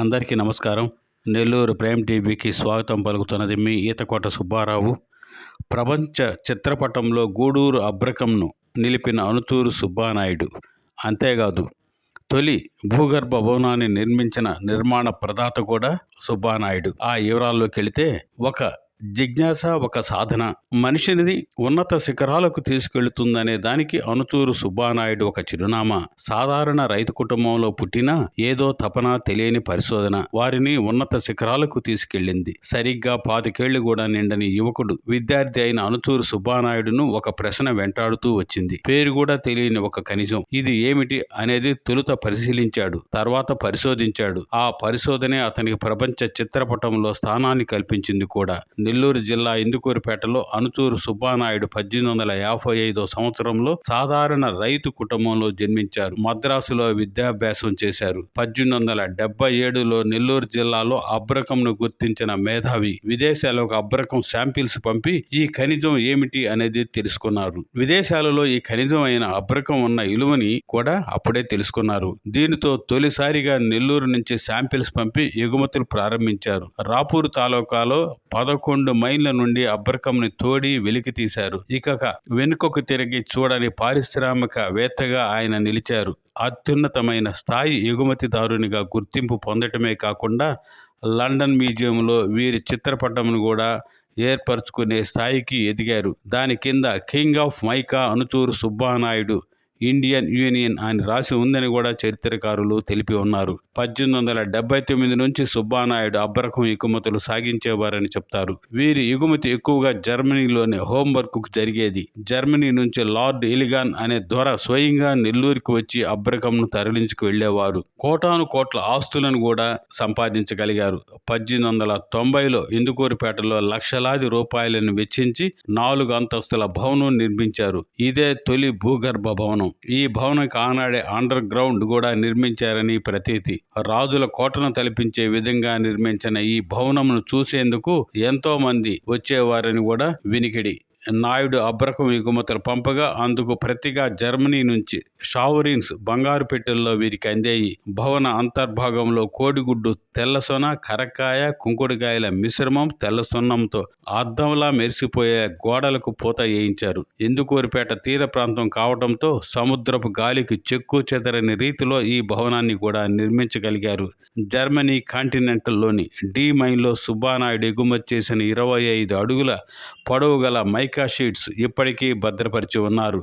అందరికీ నమస్కారం. నెల్లూరు ప్రైమ్ టీవీకి స్వాగతం పలుకుతున్నది మీ ఈతకోట సుబ్బారావు. ప్రపంచ చిత్రపటంలో గూడూరు అబ్రకంను నిలిపిన అనుతూరు సుబ్బానాయుడు. అంతేకాదు, తొలి భూగర్భ భవనాన్ని నిర్మించిన నిర్మాణ ప్రదాత కూడా సుబ్బానాయుడు. ఆ వివరాల్లోకి వెళితే, ఒక జిజ్ఞాస, ఒక సాధన మనిషిని ఉన్నత శిఖరాలకు తీసుకెళ్తుందనే దానికి అనుతూరు సుబ్బానాయుడు ఒక చిరునామా. సాధారణ రైతు కుటుంబంలో పుట్టిన ఏదో తపన, తెలియని పరిశోధన వారిని ఉన్నత శిఖరాలకు తీసుకెళ్లింది. సరిగ్గా 25 కూడా నిండని యువకుడు, విద్యార్థి అయిన అనుతూరు సుబ్బానాయుడును ఒక ప్రశ్న వెంటాడుతూ వచ్చింది. పేరు కూడా తెలియని ఒక ఖనిజం. ఇది ఏమిటి అనేది తొలుత పరిశీలించాడు, తర్వాత పరిశోధించాడు. ఆ పరిశోధనే అతనికి ప్రపంచ చిత్రపటంలో స్థానాన్ని కల్పించింది కూడా. నెల్లూరు జిల్లా ఇందుకూరుపేటలో అనుతూరు సుబ్బానాయుడు 1855 సంవత్సరంలో సాధారణ రైతు కుటుంబంలో జన్మించారు. మద్రాసులో విద్యాభ్యాసం చేశారు. 1877లో నెల్లూరు జిల్లాలో అబ్రకంను గుర్తించిన మేధావి విదేశాలకు అబ్రకం శాంపిల్స్ పంపి ఈ ఖనిజం ఏమిటి అనేది తెలుసుకున్నారు. విదేశాలలో ఈ ఖనిజం అయిన అబ్రకం ఉన్న విలువని కూడా అప్పుడే తెలుసుకున్నారు. దీనితో తొలిసారిగా నెల్లూరు నుంచి శాంపిల్స్ పంపి ఎగుమతులు ప్రారంభించారు. రాపూరు తాలూకాలో 11 మైళ్ళ నుండి అబ్రకంని తోడి వెలికి తీశారు. ఇక వెనుకకు తిరిగి చూడని పారిశ్రామికవేత్తగా ఆయన నిలిచారు. అత్యున్నతమైన స్థాయి ఎగుమతిదారునిగా గుర్తింపు పొందటమే కాకుండా లండన్ మ్యూజియంలో వీరి చిత్రపటంను కూడా ఏర్పరచుకునే స్థాయికి ఎదిగారు. దాని కింద king of mica Anuturu Subbanaidu Indian union అని రాసి ఉందని కూడా చరిత్రకారులు తెలిపి ఉన్నారు. 1879 నుంచి సుబ్బానాయుడు అబ్రకం ఎగుమతులు సాగించేవారని చెప్తారు. వీరి ఎగుమతి ఎక్కువగా జర్మనీలోని హోంవర్క్ జరిగేది. జర్మనీ నుంచి లార్డ్ ఎలిగాన్ అనే దొర స్వయంగా నెల్లూరుకి వచ్చి అబ్రకంను తరలించుకు వెళ్లేవారు. కోటాను కోట్ల ఆస్తులను కూడా సంపాదించగలిగారు. 1890లో ఇందుకూరుపేటలో లక్షలాది రూపాయలను వెచ్చించి 4 అంతస్తుల భవనం నిర్మించారు. ఇదే తొలి భూగర్భ భవనం. ఈ భవనానికి ఆనాడే అండర్ గ్రౌండ్ కూడా నిర్మించారని ప్రతీతి. రాజుల కోటను తలపించే విధంగా నిర్మించిన ఈ భవనంను చూసేందుకు ఎంతో మంది వచ్చేవారని కూడా వినికిడి. నాయుడు అబ్రకం ఎగుమతులు పంపగా అందుకు ప్రతిగా జర్మనీ నుంచి షావరిన్స్ బంగారు పెట్టెల్లో వీరికి అందాయి. భవన అంతర్భాగంలో కోడిగుడ్డు, తెల్లసొన, కరక్కాయ, కుంకుడుకాయల మిశ్రమం, తెల్ల సున్నంతో అద్దంలా మెరిసిపోయే గోడలకు పూత వేయించారు. ఇందుకూరుపేట తీర ప్రాంతం కావడంతో సముద్రపు గాలికి చెక్కు చెదరని రీతిలో ఈ భవనాన్ని కూడా నిర్మించగలిగారు. జర్మనీ కాంటినెంటల్లోని డి మైన్లో సుబ్బానాయుడు ఎగుమతి చేసిన 25 అడుగుల పొడవు గల మైకా షీట్స్ ఇప్పటికీ భద్రపరిచి ఉన్నారు.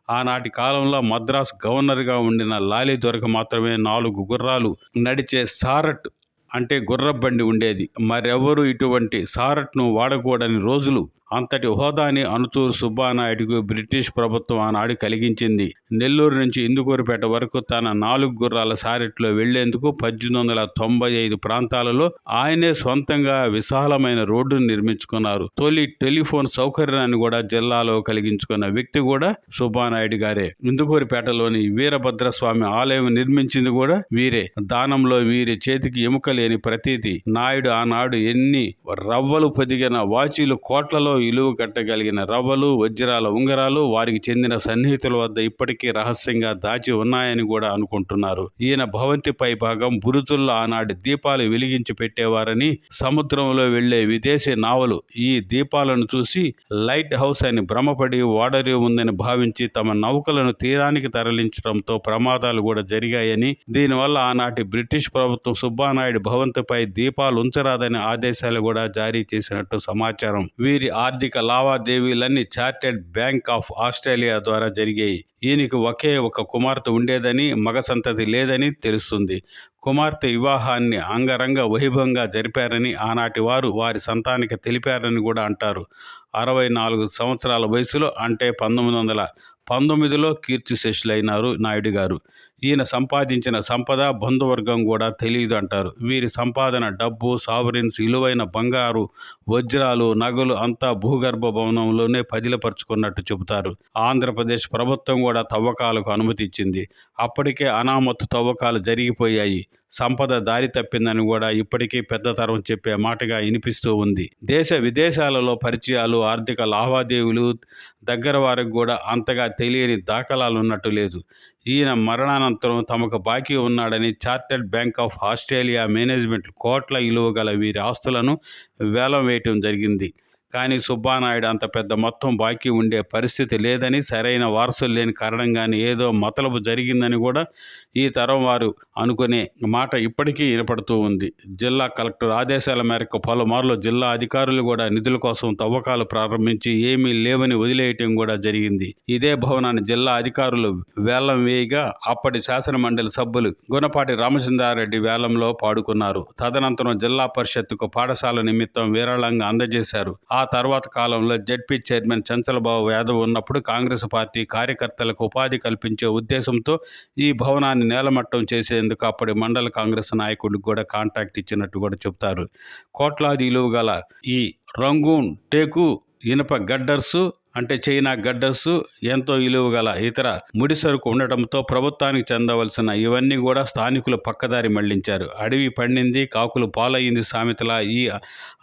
ఆనాటి కాలంలో మద్రాస్ గవర్నర్గా ఉండిన లాలి దొరకు మాత్రమే 4 గుర్రాలు నడిచే సారట్ అంటే గుర్రబండి ఉండేది. మరెవరూ ఇటువంటి సారట్ను వాడకూడని రోజులు. అంతటి హోదాని అనుతూరు సుబ్బానాయుడుకు బ్రిటిష్ ప్రభుత్వం ఆనాడు కలిగించింది. నెల్లూరు నుంచి ఇందుకూరుపేట వరకు తన 4 గుర్రాల సారెట్లో వెళ్లేందుకు 1895 ప్రాంతాలలో ఆయనే సొంతంగా విశాలమైన రోడ్డును నిర్మించుకున్నారు. తొలి టెలిఫోన్ సౌకర్యాన్ని కూడా జిల్లాలో కలిగించుకున్న వ్యక్తి కూడా సుబ్బానాయుడు గారే. ఇందుకూరుపేటలోని వీరభద్రస్వామి ఆలయం నిర్మించింది కూడా వీరే. దానంలో వీరి చేతికి ఎముక లేని ప్రతీతి. నాయుడు ఆనాడు ఎన్ని రవ్వలు పొదిగిన వాచీలు, కోట్లలో ఇలువ కట్టగలిగిన రవ్వలు, వజ్రాల ఉంగరాలు వారికి చెందిన సన్నిహితుల వద్ద ఇప్పటికీ రహస్యంగా దాచి ఉన్నాయని కూడా అనుకుంటున్నారు. ఈయన భవంతి పై భాగం బురుజుల్లో ఆనాడు దీపాలు వెలిగించి పెట్టేవారని, సముద్రంలో వెళ్లే విదేశీ నావలు ఈ దీపాలను చూసి లైట్ హౌస్ అని భ్రమపడి ఓడరి ఉందని భావించి తమ నౌకలను తీరానికి తరలించడంతో ప్రమాదాలు కూడా జరిగాయని, దీనివల్ల ఆనాటి బ్రిటిష్ ప్రభుత్వం సుబ్బానాయుడు భవంతిపై దీపాలు ఉంచరాదని ఆదేశాలు కూడా జారీ చేసినట్టు సమాచారం. వీరి ఆర్థిక లావాదేవీలన్నీ చార్టెడ్ బ్యాంక్ ఆఫ్ ఆస్ట్రేలియా ద్వారా జరిగాయి. ఈయనకి ఒకే ఒక కుమార్తె ఉండేదని, మగ సంతతి లేదని తెలుస్తుంది. కుమార్తె వివాహాన్ని అంగరంగ వైభవంగా జరిపారని ఆనాటి వారు వారి సంతానికి తెలిపారని కూడా అంటారు. 64 సంవత్సరాల వయసులో అంటే 1919లో కీర్తిశేషులైనారు నాయుడు గారు. ఈయన సంపాదించిన సంపద బంధువర్గం కూడా తెలియదు అంటారు. వీరి సంపాదన, డబ్బు, సావరిన్స్, విలువైన బంగారు, వజ్రాలు, నగలు అంతా భూగర్భ భవనంలోనే పదిలపరుచుకున్నట్టు చెబుతారు. ఆంధ్రప్రదేశ్ ప్రభుత్వం కూడా తవ్వకాలకు అనుమతి ఇచ్చింది. అప్పటికే అనామత్తు తవ్వకాలు జరిగిపోయాయి. సంపద దారి తప్పిందని కూడా ఇప్పటికీ పెద్ద తరం చెప్పే మాటగా వినిపిస్తూ ఉంది. దేశ విదేశాలలో పరిచయాలు, ఆర్థిక లావాదేవీలు దగ్గర వారికి కూడా అంతగా తెలియని దాఖలాలు ఉన్నట్టు లేదు. ఈయన మరణానంతరం తమకు బాకీ ఉన్నాడని chartered bank of Australia management కోట్ల విలువ గల వీరి ఆస్తులను వేలం వేయటం జరిగింది. కానీ సుబ్బానాయుడు అంత పెద్ద మొత్తం బాకీ ఉండే పరిస్థితి లేదని, సరైన వారసులు లేని కారణంగానే ఏదో మతలబు జరిగిందని కూడా ఈ తరం వారు అనుకునే మాట ఇప్పటికీ వినపడుతూ ఉంది. జిల్లా కలెక్టర్ ఆదేశాల మేరకు పలుమార్లు జిల్లా అధికారులు కూడా నిధుల కోసం తవ్వకాలు ప్రారంభించి ఏమీ లేవని వదిలేయటం కూడా జరిగింది. ఇదే భవనాన్ని జిల్లా అధికారులు వేలం వేయగా అప్పటి శాసన మండలి సభ్యులు గుణపాటి రామచంద్రారెడ్డి వేలంలో పాడుకున్నారు. తదనంతరం జిల్లా పరిషత్తుకు పాఠశాల నిమిత్తం విరాళంగా అందజేశారు. ఆ తర్వాత కాలంలో జెడ్పీ చైర్మన్ చంచలబాబు యాదవ్ ఉన్నప్పుడు కాంగ్రెస్ పార్టీ కార్యకర్తలకు ఉపాధి కల్పించే ఉద్దేశంతో ఈ భవనాన్ని నేలమట్టం చేసేందుకు అప్పటి మండల కాంగ్రెస్ నాయకుడికి కూడా కాంట్రాక్ట్ ఇచ్చినట్టు కూడా చెప్తారు. కోట్లాది విలువ గల ఈ రంగూన్ టేకు, ఇనుప గడ్డర్సు అంటే చైనా గడ్డర్సు, ఎంతో విలువ గల ఇతర ముడి సరుకు ఉండటంతో ప్రభుత్వానికి చెందవలసిన ఇవన్నీ కూడా స్థానికులు పక్కదారి మళ్లించారు. అడవి పండింది, కాకులు పాలయ్యింది సామెతలా ఈ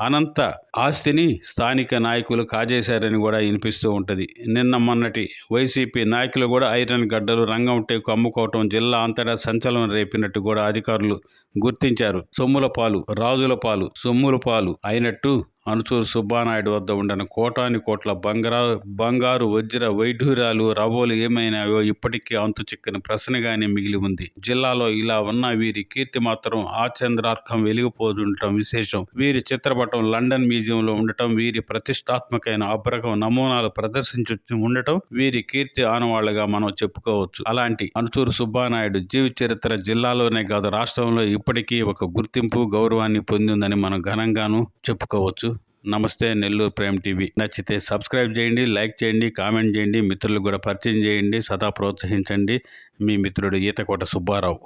అనంత ఆస్తిని స్థానిక నాయకులు కాజేశారని కూడా వినిపిస్తూ ఉంటుంది. నిన్న మొన్నటి వైసీపీ నాయకులు కూడా ఐరన్ గడ్డలు, రంగం టేకు అమ్ముకోవటం జిల్లా అంతటా సంచలనం రేపినట్టు కూడా అధికారులు గుర్తించారు. సొమ్ముల పాలు రాజుల పాలు, సొమ్ముల పాలు అయినట్టు అనుచూరు సుబ్బానాయుడు వద్ద ఉండిన కోటాని కోట్ల బంగారు, వజ్ర వైఢూర్యాలు, రవ్వలు ఏమైనాయో ఇప్పటికీ అంతు చిక్కని ప్రశ్నగానే మిగిలి ఉంది. జిల్లాలో ఇలా ఉన్న వీరి కీర్తి మాత్రం ఆచంద్రార్కం వెలిగిపోతుండటం విశేషం. వీరి చిత్రపటం లండన్ మ్యూజియంలో ఉండటం, వీరి ప్రతిష్టాత్మకమైన అబ్రకం నమూనాలు ప్రదర్శించి ఉండటం వీరి కీర్తి ఆనవాళ్లుగా మనం చెప్పుకోవచ్చు. అలాంటి అనుచూరు సుబ్బానాయుడు జీవిత చరిత్ర జిల్లాలోనే కాదు రాష్ట్రంలో ఇప్పటికీ ఒక గుర్తింపు, గౌరవాన్ని పొందిందని మనం ఘనంగాను చెప్పుకోవచ్చు. నమస్తే నెల్లూరు ప్రైమ్ టీవీ. నచ్చితే సబ్స్క్రైబ్ చేయండి, లైక్ చేయండి, కామెంట్ చేయండి, మిత్రులకు కూడా పరిచయం చేయండి, సదా ప్రోత్సహించండి. మీ మిత్రుడు ఈతకోట సుబ్బారావు.